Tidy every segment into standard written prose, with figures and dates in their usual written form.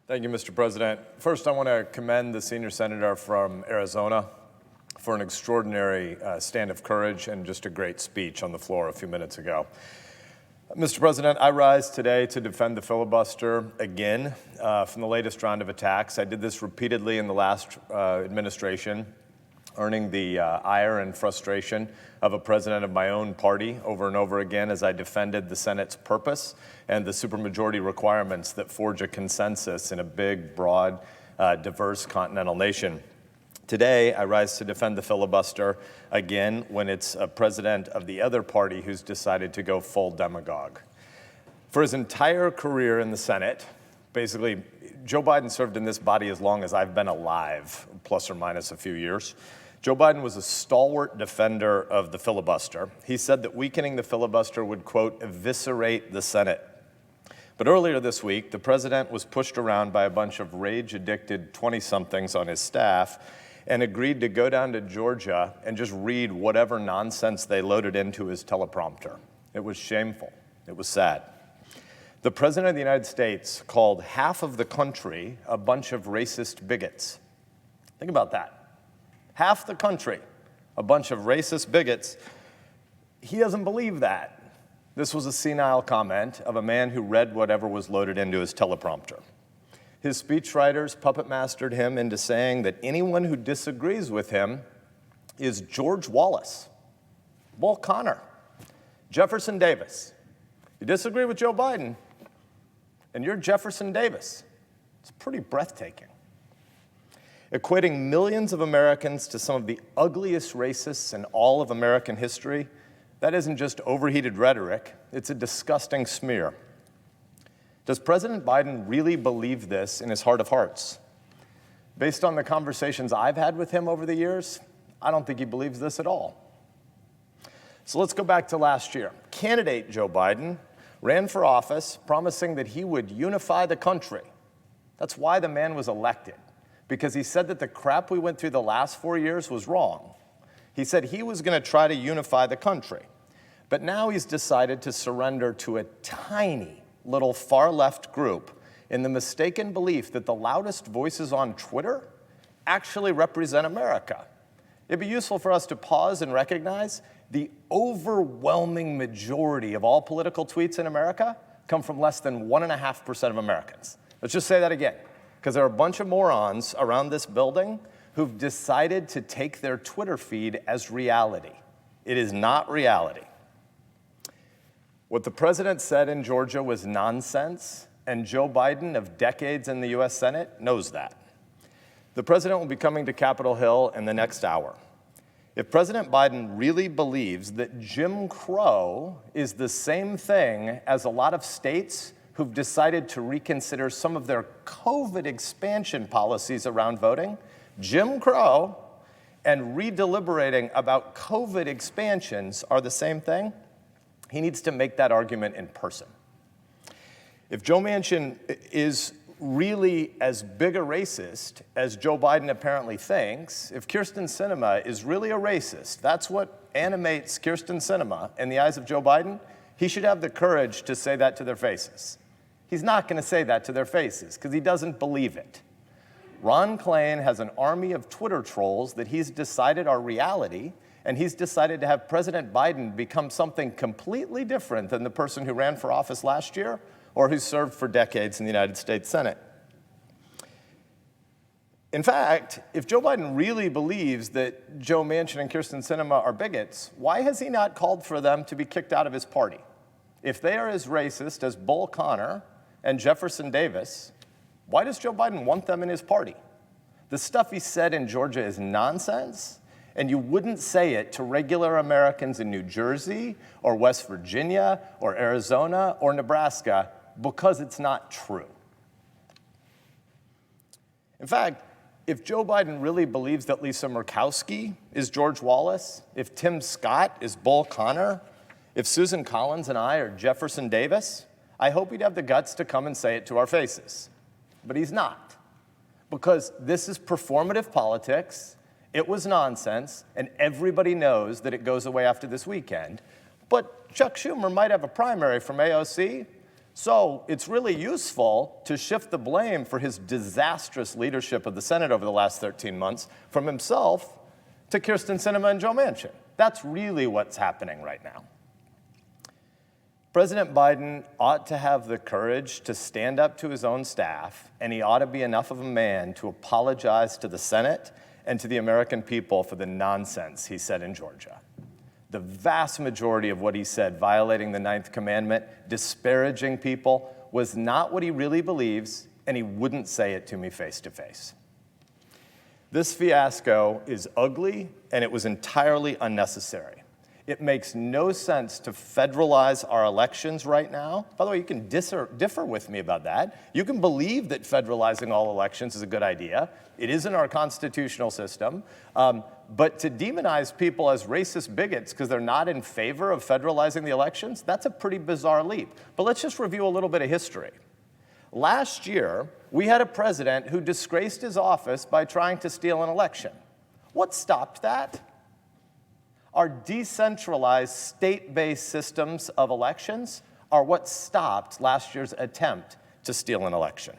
Thank you, Mr. President. First, I want to commend the senior senator from Arizona for an extraordinary stand of courage and just a great speech on the floor a few minutes ago. Mr. President, I rise today to defend the filibuster again from the latest round of attacks. I did this repeatedly in the last administration, earning the ire and frustration of a president of my own party over and over again as I defended the Senate's purpose and the supermajority requirements that forge a consensus in a big, broad, diverse continental nation. Today, I rise to defend the filibuster again when it's a president of the other party who's decided to go full demagogue. For his entire career in the Senate, basically, Joe Biden served in this body as long as I've been alive, plus or minus a few years. Joe Biden was a stalwart defender of the filibuster. He said that weakening the filibuster would, quote, eviscerate the Senate. But earlier this week, the president was pushed around by a bunch of rage-addicted 20-somethings on his staff and agreed to go down to Georgia and just read whatever nonsense they loaded into his teleprompter. It was shameful. It was sad. The president of the United States called half of the country a bunch of racist bigots. Think about that. Half the country, a bunch of racist bigots. He doesn't believe that. This was a senile comment of a man who read whatever was loaded into his teleprompter. His speechwriters puppet mastered him into saying that anyone who disagrees with him is George Wallace, Bull Connor, Jefferson Davis. You disagree with Joe Biden, and you're Jefferson Davis. It's pretty breathtaking. Equating millions of Americans to some of the ugliest racists in all of American history, that isn't just overheated rhetoric, it's a disgusting smear. Does President Biden really believe this in his heart of hearts? Based on the conversations I've had with him over the years, I don't think he believes this at all. So let's go back to last year. Candidate Joe Biden ran for office promising that he would unify the country. That's why the man was elected, because he said that the crap we went through the last 4 years was wrong. He said he was going to try to unify the country. But now he's decided to surrender to a tiny little far-left group in the mistaken belief that the loudest voices on Twitter actually represent America. It'd be useful for us to pause and recognize the overwhelming majority of all political tweets in America come from less than 1.5% of Americans. Let's just say that again, because there are a bunch of morons around this building who've decided to take their Twitter feed as reality. It is not reality. What the president said in Georgia was nonsense, and Joe Biden, of decades in the U.S. Senate, knows that. The president will be coming to Capitol Hill in the next hour. If President Biden really believes that Jim Crow is the same thing as a lot of states who've decided to reconsider some of their COVID expansion policies around voting, Jim Crow and redeliberating about COVID expansions are the same thing, he needs to make that argument in person. If Joe Manchin is really as big a racist as Joe Biden apparently thinks, if Kyrsten Sinema is really a racist, that's what animates Kyrsten Sinema in the eyes of Joe Biden, he should have the courage to say that to their faces. He's not going to say that to their faces because he doesn't believe it. Ron Klain has an army of Twitter trolls that he's decided are reality, and he's decided to have President Biden become something completely different than the person who ran for office last year or who served for decades in the United States Senate. In fact, if Joe Biden really believes that Joe Manchin and Kyrsten Sinema are bigots, why has he not called for them to be kicked out of his party? If they are as racist as Bull Connor and Jefferson Davis, why does Joe Biden want them in his party? The stuff he said in Georgia is nonsense, and you wouldn't say it to regular Americans in New Jersey or West Virginia or Arizona or Nebraska because it's not true. In fact, if Joe Biden really believes that Lisa Murkowski is George Wallace, if Tim Scott is Bull Connor, if Susan Collins and I are Jefferson Davis, I hope he'd have the guts to come and say it to our faces. But he's not, because this is performative politics. It was nonsense, and everybody knows that it goes away after this weekend. But Chuck Schumer might have a primary from AOC, So it's really useful to shift the blame for his disastrous leadership of the Senate over the last 13 months from himself to Kyrsten Sinema and Joe Manchin. That's really what's happening right now. President Biden ought to have the courage to stand up to his own staff, and he ought to be enough of a man to apologize to the Senate and to the American people for the nonsense he said in Georgia. The vast majority of what he said, violating the Ninth Commandment, disparaging people, was not what he really believes, and he wouldn't say it to me face to face. This fiasco is ugly, and it was entirely unnecessary. It makes no sense to federalize our elections right now. By the way, you can differ with me about that. You can believe that federalizing all elections is a good idea. It is in our constitutional system. But to demonize people as racist bigots because they're not in favor of federalizing the elections, that's a pretty bizarre leap. But let's just review a little bit of history. Last year, we had a president who disgraced his office by trying to steal an election. What stopped that? Our decentralized state-based systems of elections are what stopped last year's attempt to steal an election.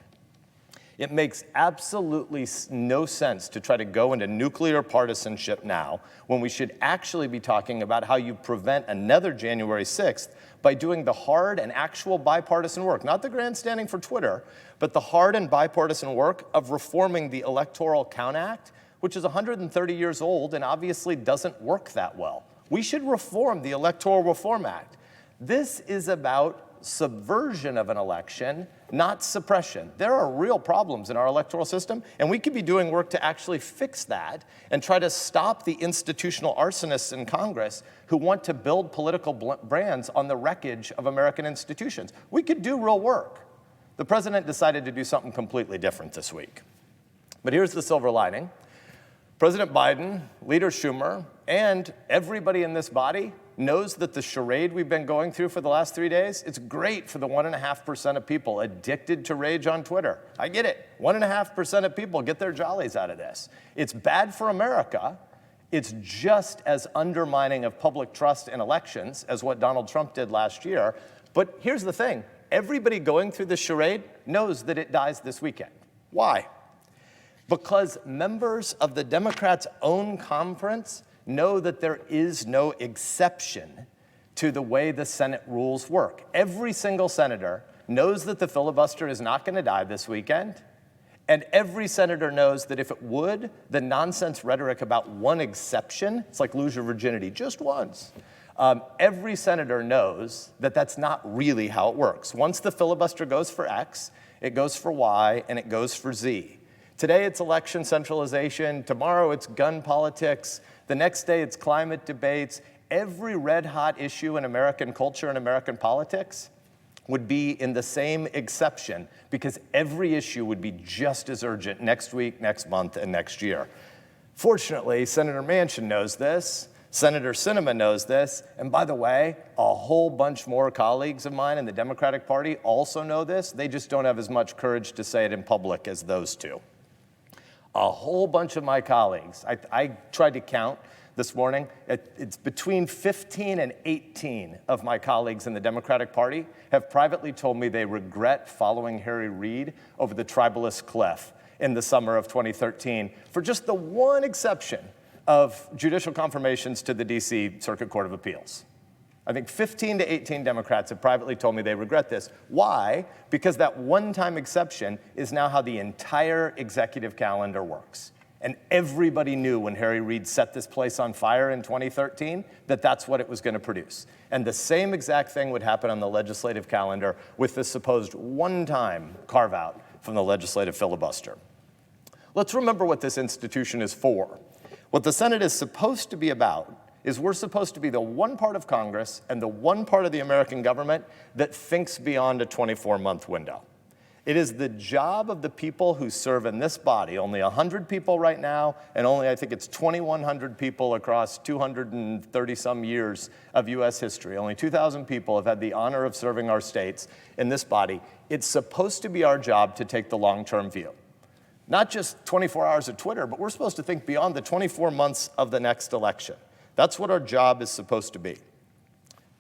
It makes absolutely no sense to try to go into nuclear partisanship now when we should actually be talking about how you prevent another January 6th by doing the hard and actual bipartisan work, not the grandstanding for Twitter, but the hard and bipartisan work of reforming the Electoral Count Act, which is 130 years old and obviously doesn't work that well. We should reform the Electoral Reform Act. This is about subversion of an election, not suppression. There are real problems in our electoral system, and we could be doing work to actually fix that and try to stop the institutional arsonists in Congress who want to build political brands on the wreckage of American institutions. We could do real work. The president decided to do something completely different this week. But here's the silver lining. President Biden, Leader Schumer, and everybody in this body knows that the charade we've been going through for the last 3 days, it's great for the 1.5% of people addicted to rage on Twitter. I get it. 1.5% of people get their jollies out of this. It's bad for America. It's just as undermining of public trust in elections as what Donald Trump did last year. But here's the thing. Everybody going through this charade knows that it dies this weekend. Why? Because members of the Democrats' own conference know that there is no exception to the way the Senate rules work. Every single senator knows that the filibuster is not going to die this weekend, and every senator knows that if it would, the nonsense rhetoric about one exception, it's like lose your virginity just once. Every senator knows that that's not really how it works. Once the filibuster goes for X, it goes for Y, and it goes for Z. Today it's election centralization, tomorrow it's gun politics, the next day it's climate debates. Every red-hot issue in American culture and American politics would be in the same exception because every issue would be just as urgent next week, next month, and next year. Fortunately, Senator Manchin knows this, Senator Sinema knows this, and by the way, a whole bunch more colleagues of mine in the Democratic Party also know this. They just don't have as much courage to say it in public as those two. A whole bunch of my colleagues, I tried to count this morning, it's between 15 and 18 of my colleagues in the Democratic Party have privately told me they regret following Harry Reid over the tribalist cliff in the summer of 2013 for just the one exception of judicial confirmations to the DC Circuit Court of Appeals. I think 15 to 18 Democrats have privately told me they regret this. Why? Because that one-time exception is now how the entire executive calendar works. And everybody knew when Harry Reid set this place on fire in 2013 that that's what it was going to produce. And the same exact thing would happen on the legislative calendar with this supposed one-time carve-out from the legislative filibuster. Let's remember what this institution is for. What the Senate is supposed to be about is we're supposed to be the one part of Congress and the one part of the American government that thinks beyond a 24-month window. It is the job of the people who serve in this body, only 100 people right now, and only I think it's 2,100 people across 230-some years of U.S. history. Only 2,000 people have had the honor of serving our states in this body. It's supposed to be our job to take the long-term view. Not just 24 hours of Twitter, but we're supposed to think beyond the 24 months of the next election. That's what our job is supposed to be.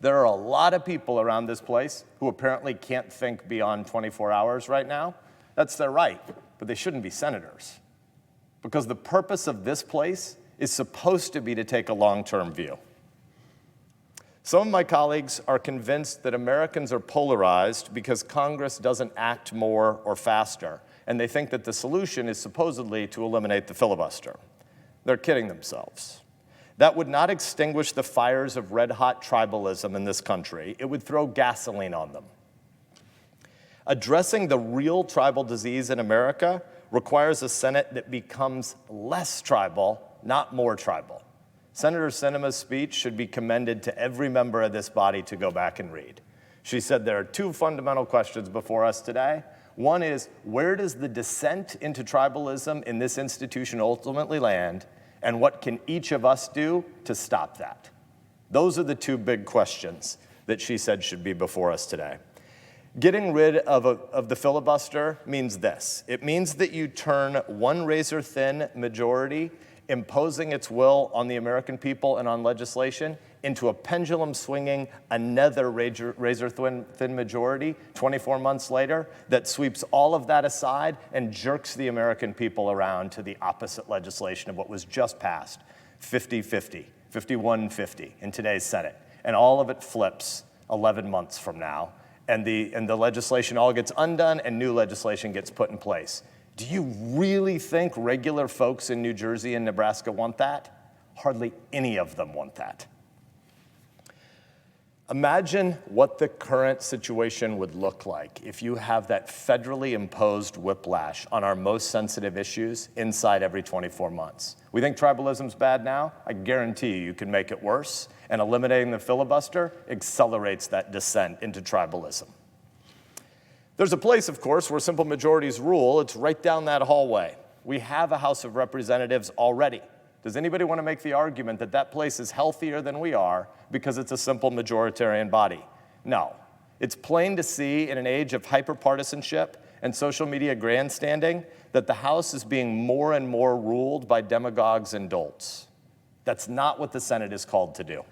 There are a lot of people around this place who apparently can't think beyond 24 hours right now. That's their right, but they shouldn't be senators. Because the purpose of this place is supposed to be to take a long-term view. Some of my colleagues are convinced that Americans are polarized because Congress doesn't act more or faster, and they think that the solution is supposedly to eliminate the filibuster. They're kidding themselves. That would not extinguish the fires of red-hot tribalism in this country. It would throw gasoline on them. Addressing the real tribal disease in America requires a Senate that becomes less tribal, not more tribal. Senator Sinema's speech should be commended to every member of this body to go back and read. She said there are two fundamental questions before us today. One is, where does the descent into tribalism in this institution ultimately land, and what can each of us do to stop that? Those are the two big questions that she said should be before us today. Getting rid of the filibuster means this. It means that you turn one razor-thin majority imposing its will on the American people and on legislation into a pendulum swinging another razor-thin majority 24 months later that sweeps all of that aside and jerks the American people around to the opposite legislation of what was just passed, 50-50, 51-50 in today's Senate. And all of it flips 11 months from now, and the legislation all gets undone and new legislation gets put in place. Do you really think regular folks in New Jersey and Nebraska want that? Hardly any of them want that. Imagine what the current situation would look like if you have that federally imposed whiplash on our most sensitive issues inside every 24 months. We think tribalism's bad now. I guarantee you can make it worse, and eliminating the filibuster accelerates that descent into tribalism. There's a place, of course, where simple majorities rule. It's right down that hallway. We have a House of Representatives already. Does anybody want to make the argument that that place is healthier than we are because it's a simple majoritarian body? No. It's plain to see in an age of hyperpartisanship and social media grandstanding that the House is being more and more ruled by demagogues and dolts. That's not what the Senate is called to do.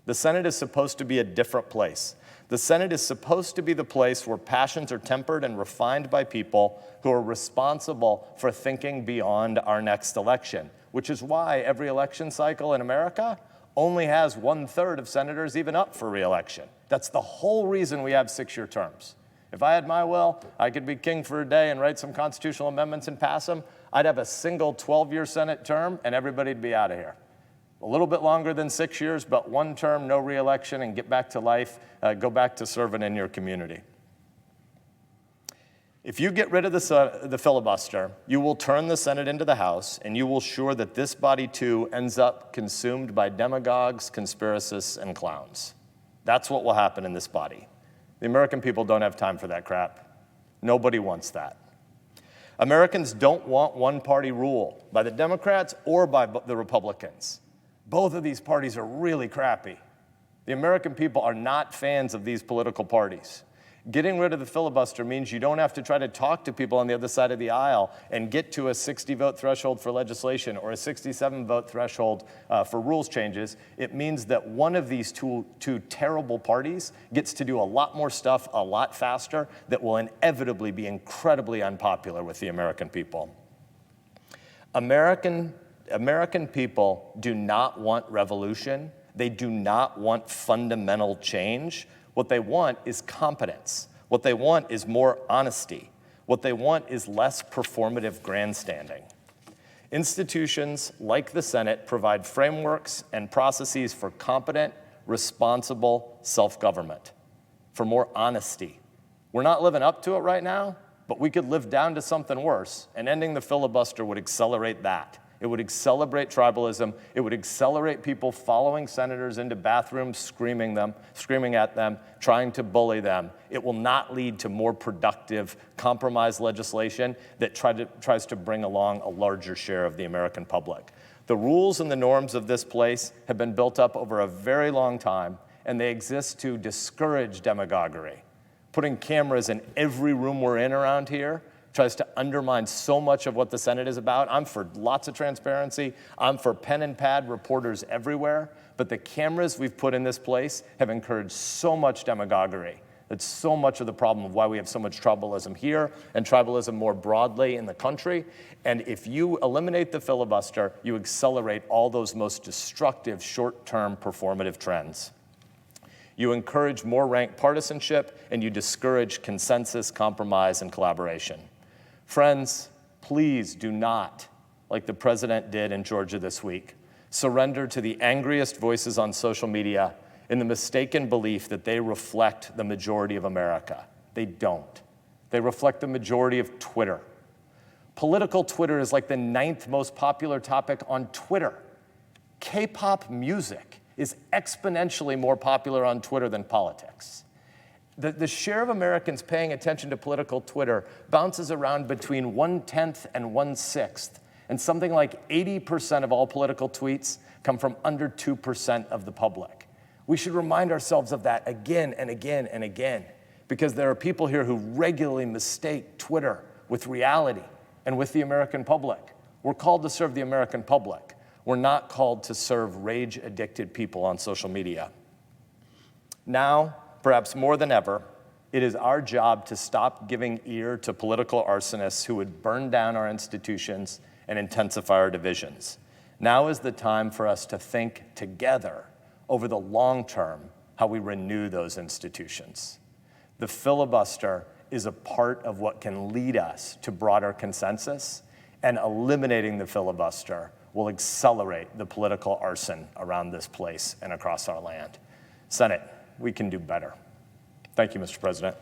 The Senate is supposed to be a different place. The Senate is supposed to be the place where passions are tempered and refined by people who are responsible for thinking beyond our next election, which is why every election cycle in America only has 1/3 of senators even up for re-election. That's the whole reason we have 6-year terms. If I had my will, I could be king for a day and write some constitutional amendments and pass them. I'd have a single 12-year Senate term and everybody'd be out of here. A little bit longer than 6 years, but one term, no re-election, and get back to life, go back to serving in your community. If you get rid of the filibuster, you will turn the Senate into the House, and you will ensure that this body, too, ends up consumed by demagogues, conspiracists, and clowns. That's what will happen in this body. The American people don't have time for that crap. Nobody wants that. Americans don't want one-party rule by the Democrats or by the Republicans. Both of these parties are really crappy. The American people are not fans of these political parties. Getting rid of the filibuster means you don't have to try to talk to people on the other side of the aisle and get to a 60-vote threshold for legislation or a 67-vote threshold for rules changes. It means that one of these two terrible parties gets to do a lot more stuff a lot faster that will inevitably be incredibly unpopular with the American people. American people do not want revolution. They do not want fundamental change. What they want is competence. What they want is more honesty. What they want is less performative grandstanding. Institutions like the Senate provide frameworks and processes for competent, responsible self-government, for more honesty. We're not living up to it right now, but we could live down to something worse, and ending the filibuster would accelerate that. It would accelerate tribalism. It would accelerate people following senators into bathrooms, screaming at them, trying to bully them. It will not lead to more productive compromise legislation that tries to bring along a larger share of the American public. The rules and the norms of this place have been built up over a very long time, and they exist to discourage demagoguery. Putting cameras in every room we're in around here tries to undermine so much of what the Senate is about. I'm for lots of transparency. I'm for pen and pad reporters everywhere. But the cameras we've put in this place have encouraged so much demagoguery. That's so much of the problem of why we have so much tribalism here and tribalism more broadly in the country. And if you eliminate the filibuster, you accelerate all those most destructive short-term performative trends. You encourage more rank partisanship, and you discourage consensus, compromise, and collaboration. Friends, please do not, like the president did in Georgia this week, surrender to the angriest voices on social media in the mistaken belief that they reflect the majority of America. They don't. They reflect the majority of Twitter. Political Twitter is like the 9th most popular topic on Twitter. K-pop music is exponentially more popular on Twitter than politics. The share of Americans paying attention to political Twitter bounces around between 1/10 and 1/6, and something like 80% of all political tweets come from under 2% of the public. We should remind ourselves of that again and again and again, because there are people here who regularly mistake Twitter with reality and with the American public. We're called to serve the American public. We're not called to serve rage-addicted people on social media. Now, perhaps more than ever, it is our job to stop giving ear to political arsonists who would burn down our institutions and intensify our divisions. Now is the time for us to think together over the long term how we renew those institutions. The filibuster is a part of what can lead us to broader consensus, and eliminating the filibuster will accelerate the political arson around this place and across our land. Senate, we can do better. Thank you, Mr. President.